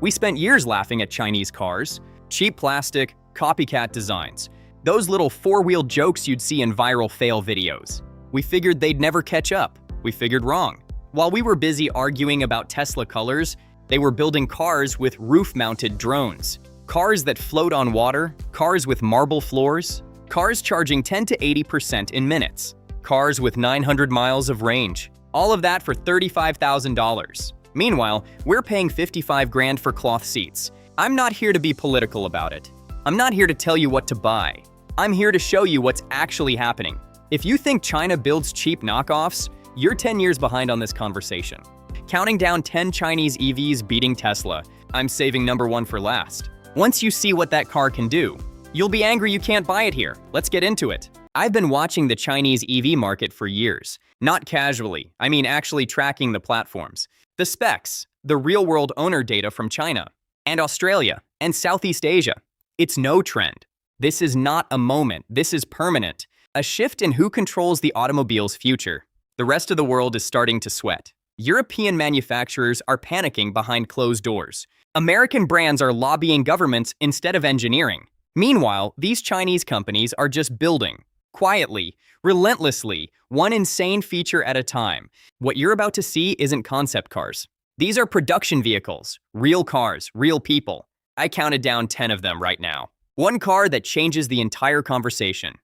We spent years laughing at Chinese cars. Cheap plastic, copycat designs. Those little four-wheeled jokes you'd see in viral fail videos. We figured they'd never catch up. We figured wrong. While we were busy arguing about Tesla colors, they were building cars with roof-mounted drones. Cars that float on water, cars with marble floors, cars charging 10 to 80% in minutes, cars with 900 miles of range. All of that for $35,000. Meanwhile, we're paying $55 grand for cloth seats. I'm not here to be political about it. I'm not here to tell you what to buy. I'm here to show you what's actually happening. If you think China builds cheap knockoffs, you're 10 years behind on this conversation. Counting down 10 Chinese EVs beating Tesla, I'm saving number one for last. Once you see what that car can do, you'll be angry you can't buy it here. Let's get into it. I've been watching the Chinese EV market for years. Not casually, I mean actually tracking the platforms. The specs, the real-world owner data from China, and Australia, and Southeast Asia. It's no trend. This is not a moment, this is permanent. A shift in who controls the automobile's future. The rest of the world is starting to sweat. European manufacturers are panicking behind closed doors. American brands are lobbying governments instead of engineering. Meanwhile, these Chinese companies are just building. Quietly, relentlessly, one insane feature at a time. What you're about to see isn't concept cars. These are production vehicles, real cars, real people. I counted down 10 of them right now. One car that changes the entire conversation.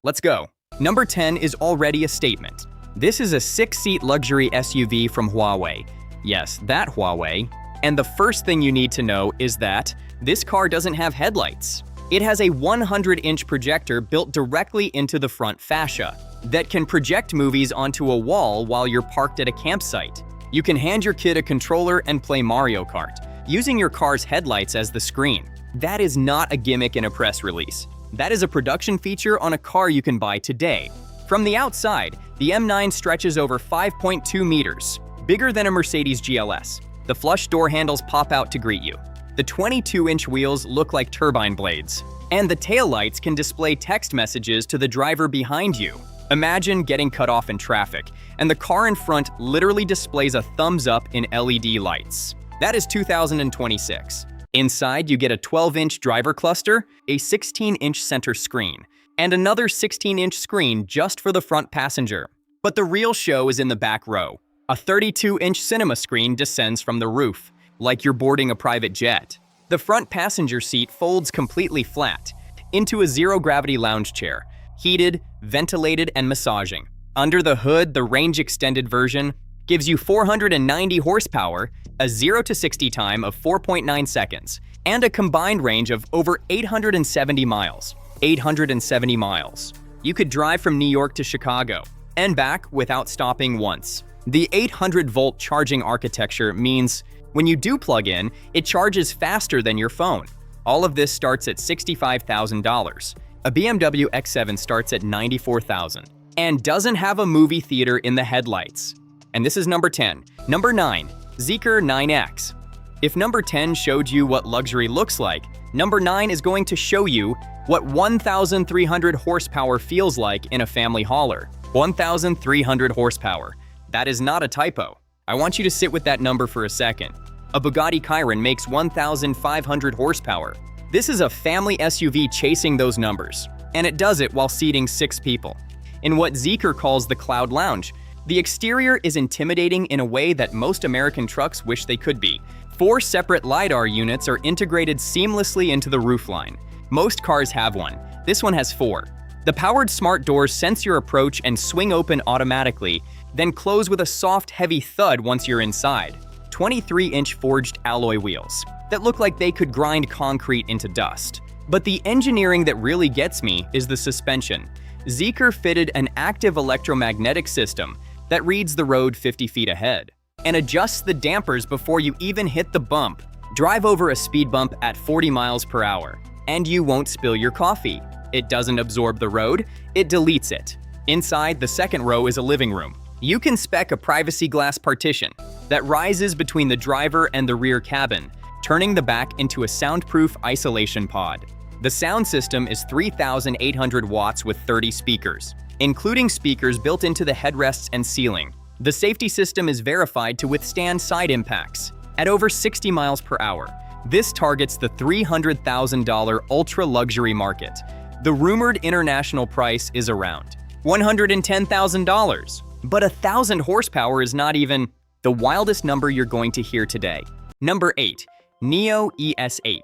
Let's go. Number 10 is already a statement. This is a 6-seat luxury SUV from Huawei. Yes, that Huawei. And the first thing you need to know is that this car doesn't have headlights. It has a 100-inch projector built directly into the front fascia that can project movies onto a wall while you're parked at a campsite. You can hand your kid a controller and play Mario Kart, using your car's headlights as the screen. That is not a gimmick in a press release. That is a production feature on a car you can buy today. From the outside, the M9 stretches over 5.2 meters, bigger than a Mercedes GLS. The flush door handles pop out to greet you. The 22-inch wheels look like turbine blades, and the taillights can display text messages to the driver behind you. Imagine getting cut off in traffic, and the car in front literally displays a thumbs up in LED lights. That is 2026. Inside, you get a 12-inch driver cluster, a 16-inch center screen, and another 16-inch screen just for the front passenger. But the real show is in the back row. A 32-inch cinema screen descends from the roof, like you're boarding a private jet. The front passenger seat folds completely flat into a zero-gravity lounge chair, heated, ventilated, and massaging. Under the hood, the range-extended version gives you 490 horsepower, a 0 to 60 time of 4.9 seconds, and a combined range of over 870 miles. 870 miles. You could drive from New York to Chicago and back without stopping once. The 800-volt charging architecture means when you do plug in, it charges faster than your phone. All of this starts at $65,000. A BMW X7 starts at $94,000 and doesn't have a movie theater in the headlights. And this is number 10. Number 9, Zeekr 9X. If number 10 showed you what luxury looks like, number 9 is going to show you what 1,300 horsepower feels like in a family hauler. 1,300 horsepower. That is not a typo. I want you to sit with that number for a second. A Bugatti Chiron makes 1,500 horsepower. This is a family SUV chasing those numbers, and it does it while seating 6 people. In what Zeekr calls the Cloud Lounge, the exterior is intimidating in a way that most American trucks wish they could be. 4 separate LiDAR units are integrated seamlessly into the roofline. Most cars have one. This one has 4. The powered smart doors sense your approach and swing open automatically, then close with a soft, heavy thud once you're inside. 23-inch forged alloy wheels that look like they could grind concrete into dust. But the engineering that really gets me is the suspension. Zeekr fitted an active electromagnetic system that reads the road 50 feet ahead and adjusts the dampers before you even hit the bump. Drive over a speed bump at 40 miles per hour, and you won't spill your coffee. It doesn't absorb the road, it deletes it. Inside, the second row is a living room. You can spec a privacy glass partition that rises between the driver and the rear cabin, turning the back into a soundproof isolation pod. The sound system is 3,800 watts with 30 speakers, including speakers built into the headrests and ceiling. The safety system is verified to withstand side impacts. At over 60 miles per hour, This targets the $300,000 ultra-luxury market. The rumored international price is around $110,000. But 1,000 horsepower is not even the wildest number you're going to hear today. Number 8. Nio ES8.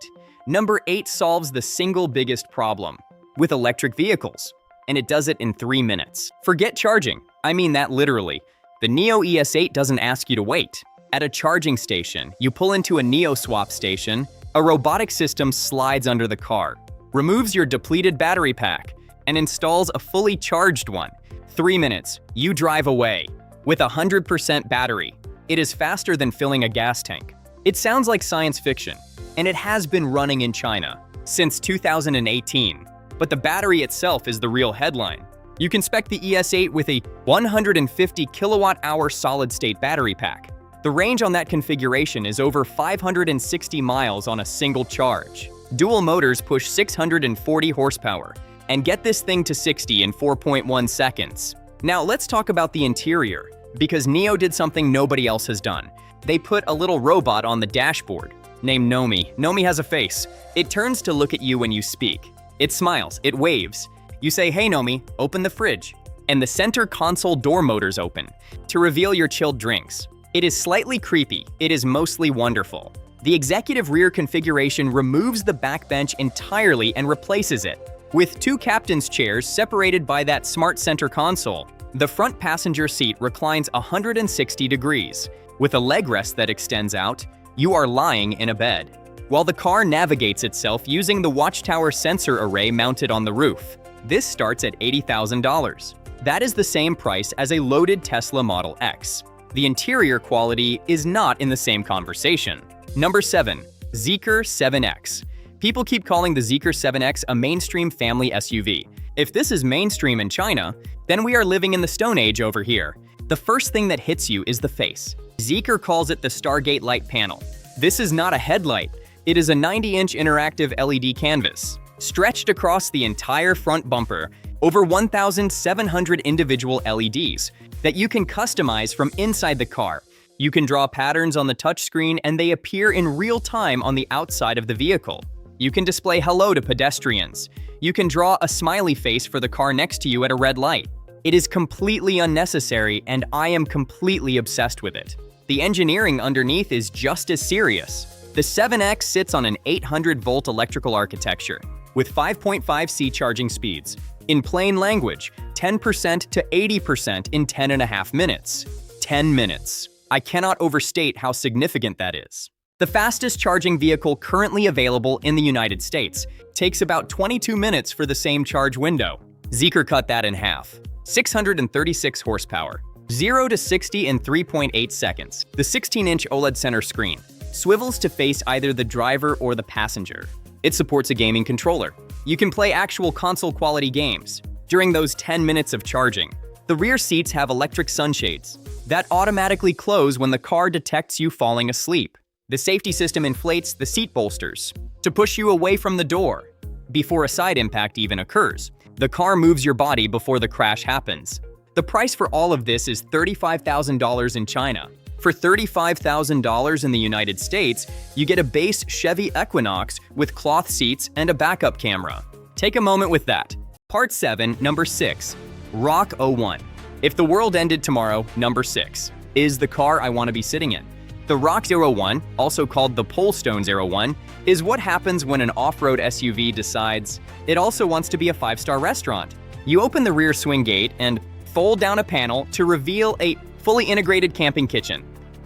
Number 8 solves the single biggest problem with electric vehicles, and it does it in 3 minutes. Forget charging. I mean that literally. The Nio ES8 doesn't ask you to wait. At a charging station, you pull into a Nio swap station, a robotic system slides under the car, removes your depleted battery pack, and installs a fully charged one. 3 minutes, you drive away. With 100% battery, it is faster than filling a gas tank. It sounds like science fiction, and it has been running in China since 2018. But the battery itself is the real headline. You can spec the ES8 with a 150 kilowatt-hour solid-state battery pack. The range on that configuration is over 560 miles on a single charge. Dual motors push 640 horsepower, and get this thing to 60 in 4.1 seconds. Now let's talk about the interior, because Nio did something nobody else has done. They put a little robot on the dashboard, named Nomi. Nomi has a face. It turns to look at you when you speak. It smiles, it waves. You say, "Hey Nomi, open the fridge." And the center console door motors open to reveal your chilled drinks. It is slightly creepy, it is mostly wonderful. The executive rear configuration removes the back bench entirely and replaces it with 2 captain's chairs separated by that smart center console. The front passenger seat reclines 160 degrees. With a leg rest that extends out, you are lying in a bed, while the car navigates itself using the watchtower sensor array mounted on the roof. This starts at $80,000. That is the same price as a loaded Tesla Model X. The interior quality is not in the same conversation. Number 7. Zeekr 7X. People keep calling the Zeekr 7X a mainstream family SUV. If this is mainstream in China, then we are living in the Stone Age over here. The first thing that hits you is the face. Zeekr calls it the Stargate light panel. This is not a headlight. It is a 90-inch interactive LED canvas, stretched across the entire front bumper, over 1,700 individual LEDs that you can customize from inside the car. You can draw patterns on the touchscreen and they appear in real time on the outside of the vehicle. You can display hello to pedestrians. You can draw a smiley face for the car next to you at a red light. It is completely unnecessary and I am completely obsessed with it. The engineering underneath is just as serious. The 7X sits on an 800-volt electrical architecture with 5.5C charging speeds. In plain language, 10% to 80% in 10.5 minutes. 10 minutes. I cannot overstate how significant that is. The fastest charging vehicle currently available in the United States takes about 22 minutes for the same charge window. Zeekr cut that in half. 636 horsepower. 0 to 60 in 3.8 seconds. The 16-inch OLED center screen swivels to face either the driver or the passenger. It supports a gaming controller. You can play actual console-quality games during those 10 minutes of charging. The rear seats have electric sunshades that automatically close when the car detects you falling asleep. The safety system inflates the seat bolsters to push you away from the door before a side impact even occurs. The car moves your body before the crash happens. The price for all of this is $35,000 in China. For $35,000 in the United States, you get a base Chevy Equinox with cloth seats and a backup camera. Take a moment with that. Part 7, Number 6. Rock 01. If the world ended tomorrow, Number 6 is the car I want to be sitting in. The Rock 01, also called the Polestone 01, is what happens when an off-road SUV decides it also wants to be a 5-star restaurant. You open the rear swing gate and fold down a panel to reveal a fully integrated camping kitchen,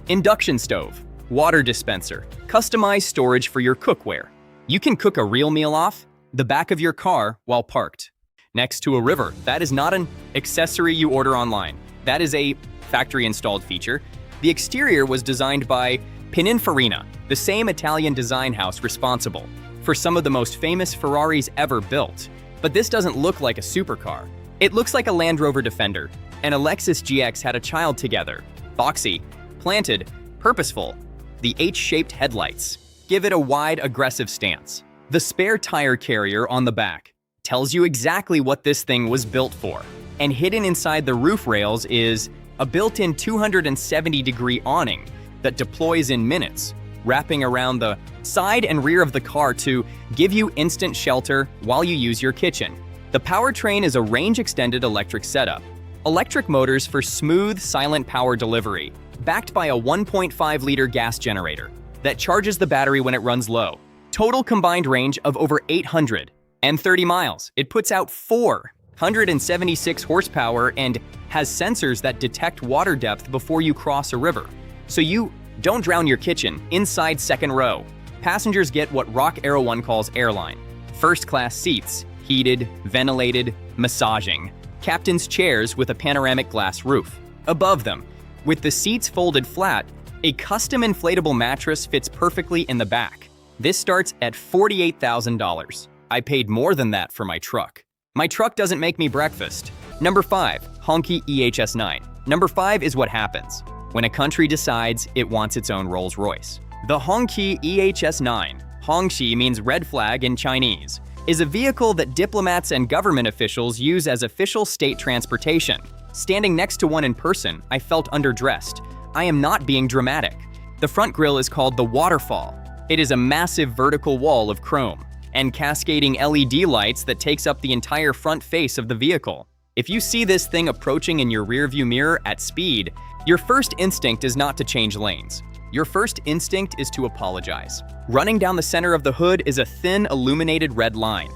induction stove, water dispenser, customized storage for your cookware. You can cook a real meal off the back of your car while parked next to a river. That is not an accessory you order online. That is a factory-installed feature. The exterior was designed by Pininfarina, the same Italian design house responsible for some of the most famous Ferraris ever built. But this doesn't look like a supercar. It looks like a Land Rover Defender and a Lexus GX had a child together. Boxy, planted, purposeful. The H-shaped headlights give it a wide, aggressive stance. The spare tire carrier on the back tells you exactly what this thing was built for. And hidden inside the roof rails is a built-in 270-degree awning that deploys in minutes. wrapping around the side and rear of the car to give you instant shelter while you use your kitchen. The powertrain is a range-extended electric setup. Electric motors for smooth, silent power delivery, backed by a 1.5-liter gas generator that charges the battery when it runs low. Total combined range of over 830 miles. It puts out 476 horsepower and has sensors that detect water depth before you cross a river, so you don't drown your kitchen. Inside second row, passengers get what Rock Aero One calls airline. First-class seats, heated, ventilated, massaging. Captain's chairs with a panoramic glass roof. Above them, with the seats folded flat, a custom inflatable mattress fits perfectly in the back. This starts at $48,000. I paid more than that for my truck. My truck doesn't make me breakfast. Number 5, Hongqi EHS9. Number 5 is what happens when a country decides it wants its own Rolls-Royce. The Hongqi EHS9, Hongqi means red flag in Chinese, is a vehicle that diplomats and government officials use as official state transportation. Standing next to one in person, I felt underdressed. I am not being dramatic. The front grille is called the waterfall. It is a massive vertical wall of chrome and cascading LED lights that takes up the entire front face of the vehicle. If you see this thing approaching in your rearview mirror at speed, your first instinct is not to change lanes. Your first instinct is to apologize. Running down the center of the hood is a thin, illuminated red line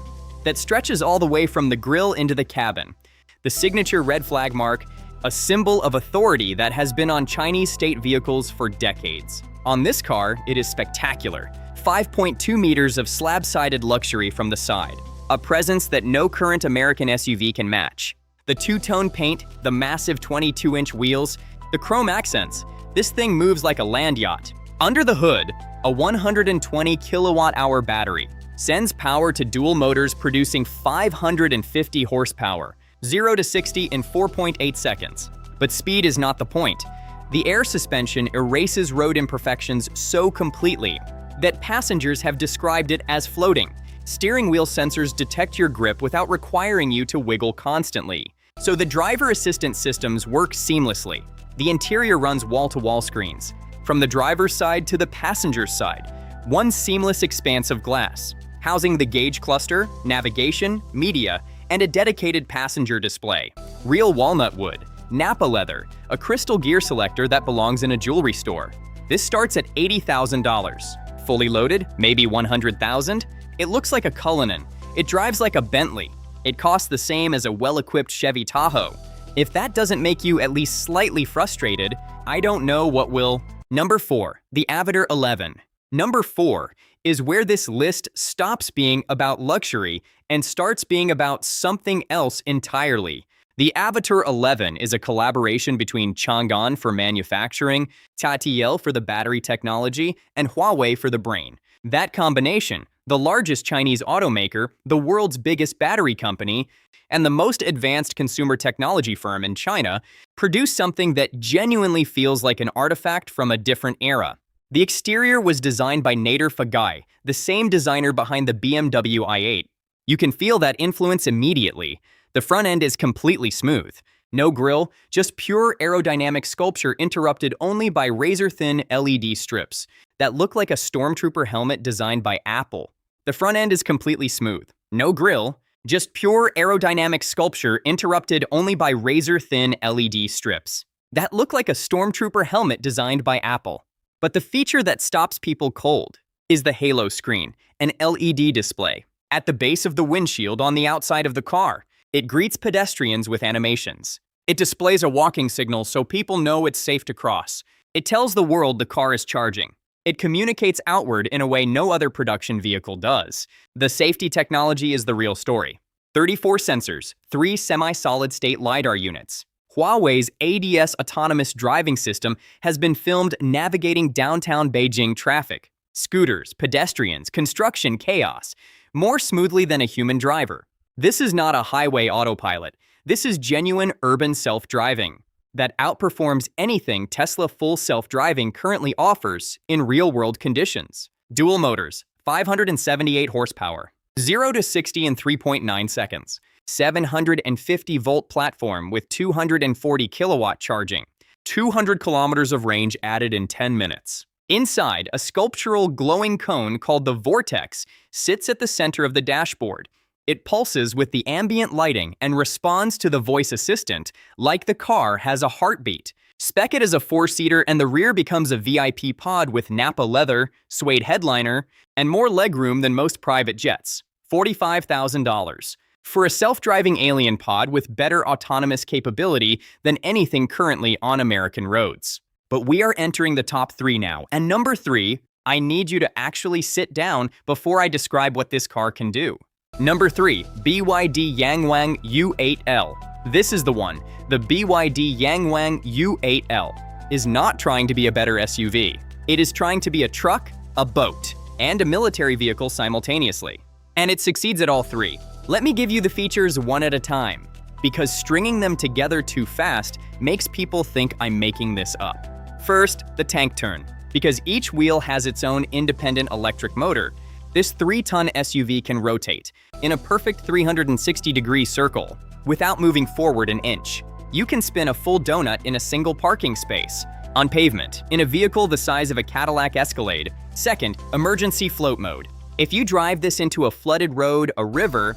that stretches all the way from the grille into the cabin. The signature red flag mark, a symbol of authority that has been on Chinese state vehicles for decades. On this car, it is spectacular. 5.2 meters of slab-sided luxury from the side, a presence that no current American SUV can match. The two-tone paint, the massive 22-inch wheels, the chrome accents, this thing moves like a land yacht. Under the hood, a 120 kilowatt-hour battery sends power to dual motors producing 550 horsepower, 0 to 60 in 4.8 seconds. But speed is not the point. The air suspension erases road imperfections so completely that passengers have described it as floating. Steering wheel sensors detect your grip without requiring you to wiggle constantly. So the driver assistance systems work seamlessly. The interior runs wall-to-wall screens, from the driver's side to the passenger's side. One seamless expanse of glass, housing the gauge cluster, navigation, media, and a dedicated passenger display. Real walnut wood, Napa leather, a crystal gear selector that belongs in a jewelry store. This starts at $80,000. Fully loaded, maybe $100,000. It looks like a Cullinan. It drives like a Bentley. It costs the same as a well-equipped Chevy Tahoe. If that doesn't make you at least slightly frustrated, I don't know what will. Number 4, the Avatr 11. Number 4 is where this list stops being about luxury and starts being about something else entirely. The Avatr 11 is a collaboration between Chang'an for manufacturing, TATL for the battery technology, and Huawei for the brain. That combination, the largest Chinese automaker, the world's biggest battery company, and the most advanced consumer technology firm in China, produced something that genuinely feels like an artifact from a different era. The exterior was designed by Nader Fagai, the same designer behind the BMW i8. You can feel that influence immediately. The front end is completely smooth. No grille, just pure aerodynamic sculpture interrupted only by razor-thin LED strips that look like a stormtrooper helmet designed by Apple. The front end is completely smooth. No grille, just pure aerodynamic sculpture interrupted only by razor-thin LED strips that look like a stormtrooper helmet designed by Apple. But the feature that stops people cold is the halo screen, an LED display. At the base of the windshield on the outside of the car, it greets pedestrians with animations. It displays a walking signal so people know it's safe to cross. It tells the world the car is charging. It communicates outward in a way no other production vehicle does. The safety technology is the real story. 34 sensors, 3 semi-solid-state LiDAR units. Huawei's ADS autonomous driving system has been filmed navigating downtown Beijing traffic, scooters, pedestrians, construction chaos, more smoothly than a human driver. This is not a highway autopilot. This is genuine urban self-driving that outperforms anything Tesla full self-driving currently offers in real-world conditions. Dual motors, 578 horsepower, 0 to 60 in 3.9 seconds. 750-volt platform with 240 kilowatt charging, 200 kilometers of range added in 10 minutes. Inside, a sculptural glowing cone called the vortex sits at the center of the dashboard. It pulses with the ambient lighting and responds to the voice assistant like the car has a heartbeat. Spec it as a 4-seater and the rear becomes a VIP pod with Nappa leather, suede headliner, and more legroom than most private jets. $45,000. For a self-driving alien pod with better autonomous capability than anything currently on American roads. But we are entering the top 3 now, and number 3, I need you to actually sit down before I describe what this car can do. Number 3, BYD Yangwang U8L. This is the one. The BYD Yangwang U8L is not trying to be a better SUV. It is trying to be a truck, a boat, and a military vehicle simultaneously. And it succeeds at all 3. Let me give you the features one at a time, because stringing them together too fast makes people think I'm making this up. First, the tank turn. Because each wheel has its own independent electric motor, this 3-ton SUV can rotate in a perfect 360-degree circle without moving forward an inch. You can spin a full donut in a single parking space, on pavement, in a vehicle the size of a Cadillac Escalade. Second, emergency float mode. If you drive this into a flooded road, a river,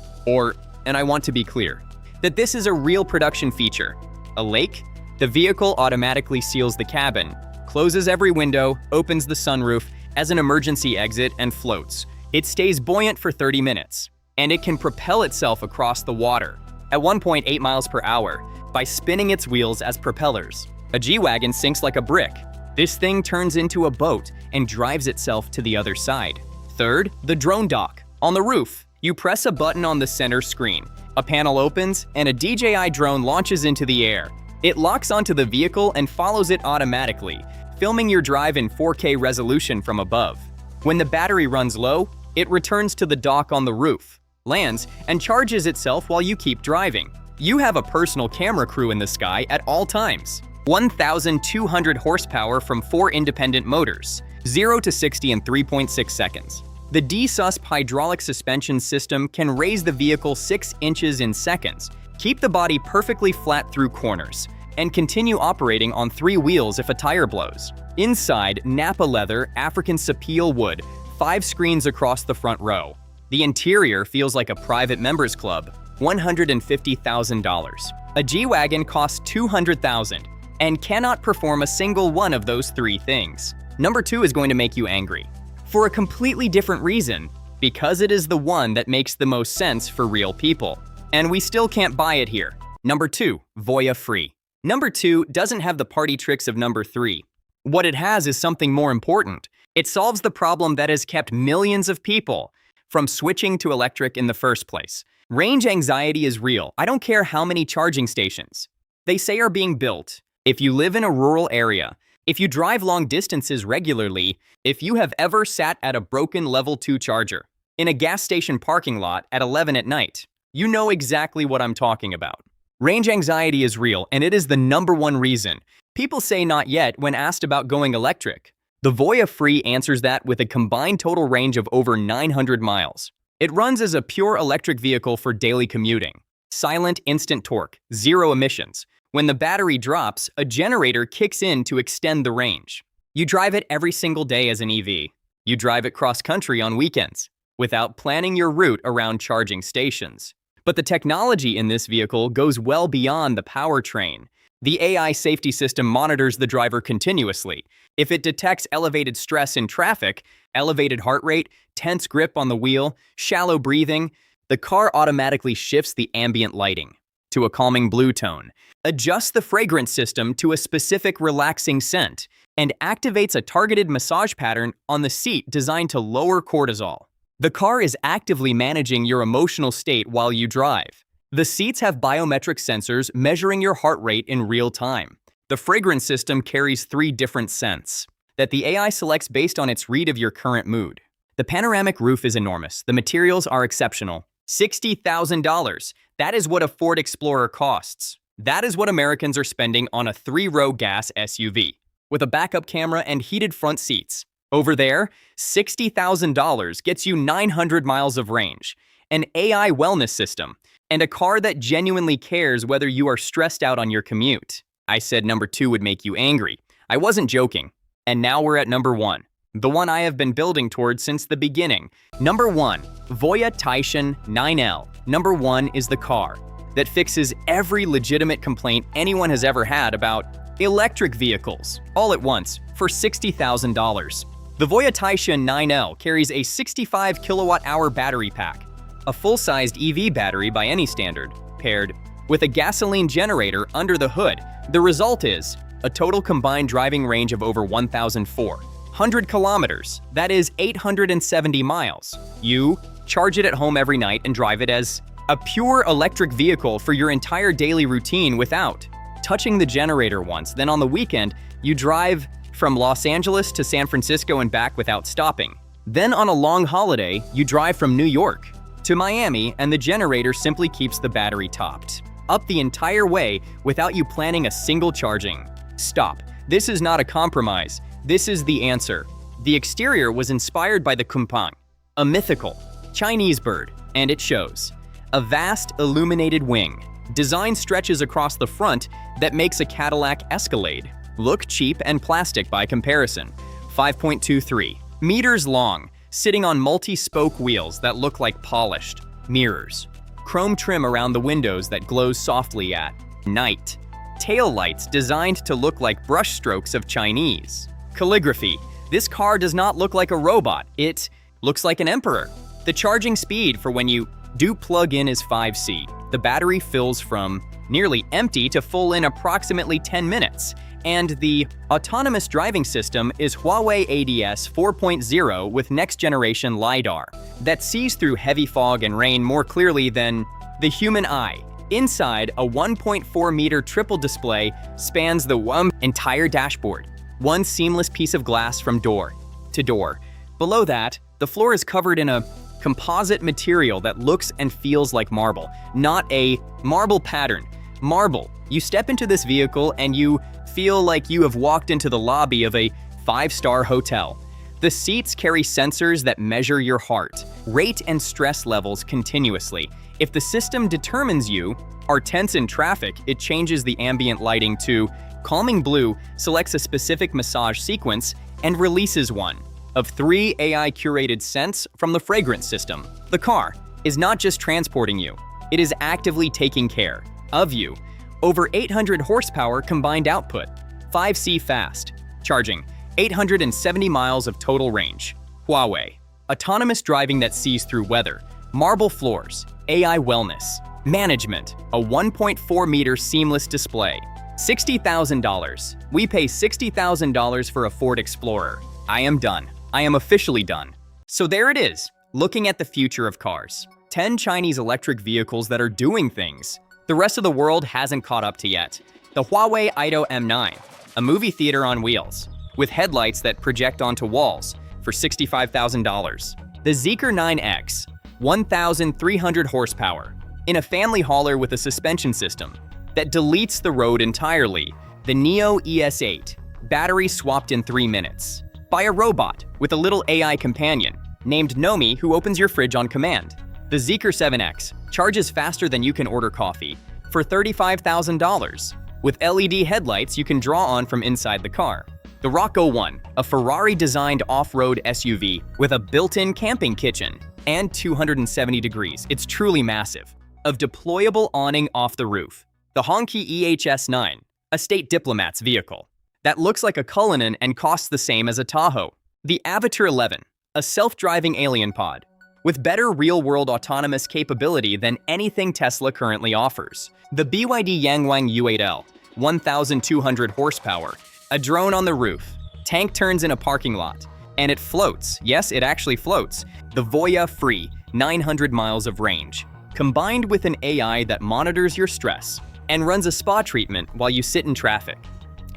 and I want to be clear, that this is a real production feature, a lake, the vehicle automatically seals the cabin, closes every window, opens the sunroof as an emergency exit, and floats. It stays buoyant for 30 minutes, and it can propel itself across the water at 1.8 miles per hour by spinning its wheels as propellers. A G-Wagon sinks like a brick. This thing turns into a boat and drives itself to the other side. Third, the drone dock. On the roof, you press a button on the center screen. A panel opens, and a DJI drone launches into the air. It locks onto the vehicle and follows it automatically, filming your drive in 4K resolution from above. When the battery runs low, it returns to the dock on the roof, lands, and charges itself while you keep driving. You have a personal camera crew in the sky at all times. 1,200 horsepower from 4 independent motors. 0 to 60 in 3.6 seconds. The DSUSP hydraulic suspension system can raise the vehicle 6 inches in seconds, keep the body perfectly flat through corners, and continue operating on 3 wheels if a tire blows. Inside, Nappa leather, African sapele wood, 5 screens across the front row. The interior feels like a private members club. $150,000. A G-Wagon costs $200,000 and cannot perform a single one of those 3 things. Number 2 is going to make you angry. For a completely different reason, because it is the one that makes the most sense for real people. And we still can't buy it here. Number 2, Voya free. Number 2 doesn't have the party tricks of number 3. What it has is something more important. It solves the problem that has kept millions of people from switching to electric in the first place. Range anxiety is real. I don't care how many charging stations they say are being built. If you live in a rural area, if you drive long distances regularly, if you have ever sat at a broken level 2 charger in a gas station parking lot at 11 at night, you know exactly what I'm talking about. Range anxiety is real, and it is the number 1 reason people say not yet when asked about going electric. The Voya Free answers that with a combined total range of over 900 miles. It runs as a pure electric vehicle for daily commuting. Silent, instant torque, 0 emissions. When the battery drops, a generator kicks in to extend the range. You drive it every single day as an EV. You drive it cross-country on weekends, without planning your route around charging stations. But the technology in this vehicle goes well beyond the powertrain. The AI safety system monitors the driver continuously. If it detects elevated stress in traffic, elevated heart rate, tense grip on the wheel, shallow breathing, the car automatically shifts the ambient lighting to a calming blue tone, adjusts the fragrance system to a specific relaxing scent, and activates a targeted massage pattern on the seat designed to lower cortisol. The car is actively managing your emotional state while you drive. The seats have biometric sensors measuring your heart rate in real time. The fragrance system carries 3 different scents that the AI selects based on its read of your current mood. The panoramic roof is enormous. The materials are exceptional. $60,000. That is what a Ford Explorer costs. That is what Americans are spending on a 3-row gas SUV with a backup camera and heated front seats. Over there, $60,000 gets you 900 miles of range, an AI wellness system, and a car that genuinely cares whether you are stressed out on your commute. I said number 2 would make you angry. I wasn't joking. And now we're at number 1, the one I have been building towards since the beginning. Number 1, Voya Taishin 9L. Number 1 is the car that fixes every legitimate complaint anyone has ever had about electric vehicles, all at once, for $60,000. The Voya Taishin 9L carries a 65 kilowatt-hour battery pack, a full-sized EV battery by any standard, paired with a gasoline generator under the hood. The result is a total combined driving range of over 1,400 kilometers. That is 870 miles. You charge it at home every night and drive it as a pure electric vehicle for your entire daily routine without touching the generator once. Then on the weekend, you drive from Los Angeles to San Francisco and back without stopping. Then on a long holiday, you drive from New York to Miami and the generator simply keeps the battery topped up the entire way without you planning a single charging stop. This is not a compromise. This is the answer. The exterior was inspired by the kumpang, a mythical Chinese bird, and it shows. A vast illuminated wing. Design stretches across the front that makes a Cadillac Escalade look cheap and plastic by comparison. 5.23 meters long, sitting on multi-spoke wheels that look like polished mirrors. Chrome trim around the windows that glows softly at night. Tail lights designed to look like brushstrokes of Chinese calligraphy. This car does not look like a robot. It looks like an emperor. The charging speed for when you do plug in is 5C. The battery fills from nearly empty to full in approximately 10 minutes. And the autonomous driving system is Huawei ADS 4.0 with next-generation LiDAR that sees through heavy fog and rain more clearly than the human eye. Inside, a 1.4-meter triple display spans the entire dashboard, one seamless piece of glass from door to door. Below that, the floor is covered in a composite material that looks and feels like marble, not a marble pattern. Marble. You step into this vehicle and you feel like you have walked into the lobby of a 5-star hotel. The seats carry sensors that measure your heart rate and stress levels continuously. If the system determines you are tense in traffic, it changes the ambient lighting to calming blue, selects a specific massage sequence, and releases one of 3 AI-curated scents from the fragrance system. The car is not just transporting you, it is actively taking care of you. Over 800 horsepower combined output, 5C fast, charging, 870 miles of total range. Huawei, autonomous driving that sees through weather, marble floors, AI wellness, management, a 1.4-meter seamless display. $60,000. We pay $60,000 for a Ford Explorer. I am done. I am officially done. So there it is, looking at the future of cars. 10 Chinese electric vehicles that are doing things the rest of the world hasn't caught up to yet. The Huawei M9, a movie theater on wheels, with headlights that project onto walls for $65,000. The Zeekr 9X, 1,300 horsepower, in a family hauler with a suspension system that deletes the road entirely. The Nio ES8, battery swapped in 3 minutes, by a robot with a little AI companion named Nomi who opens your fridge on command. The Zeekr 7X charges faster than you can order coffee for $35,000. With LED headlights you can draw on from inside the car. The Rocco 1, a Ferrari-designed off-road SUV with a built-in camping kitchen and 270 degrees, it's truly massive, of deployable awning off the roof. The Hongqi EHS9, a state diplomat's vehicle, that looks like a Cullinan and costs the same as a Tahoe. The Avatr 11, a self-driving alien pod, with better real-world autonomous capability than anything Tesla currently offers. The BYD Yangwang U8L, 1,200 horsepower, a drone on the roof, tank turns in a parking lot, and it floats. Yes, it actually floats. The Voya Free, 900 miles of range, combined with an AI that monitors your stress and runs a spa treatment while you sit in traffic.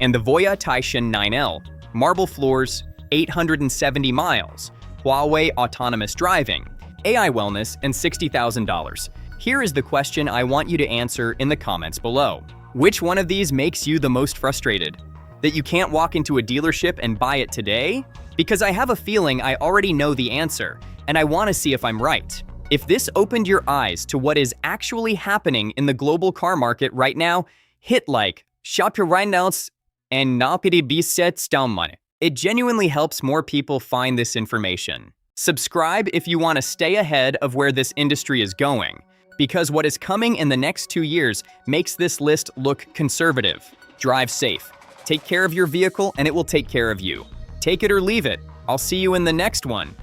And the Voya Taishin 9L, marble floors, 870 miles, Huawei autonomous driving, AI wellness, and $60,000. Here is the question I want you to answer in the comments below. Which one of these makes you the most frustrated? That you can't walk into a dealership and buy it today? Because I have a feeling I already know the answer, and I want to see if I'm right. If this opened your eyes to what is actually happening in the global car market right now, hit like, shop your right now, and not pity be set down money. It genuinely helps more people find this information. Subscribe if you want to stay ahead of where this industry is going, because what is coming in the next 2 years makes this list look conservative. Drive safe. Take care of your vehicle and it will take care of you. Take it or leave it. I'll see you in the next one.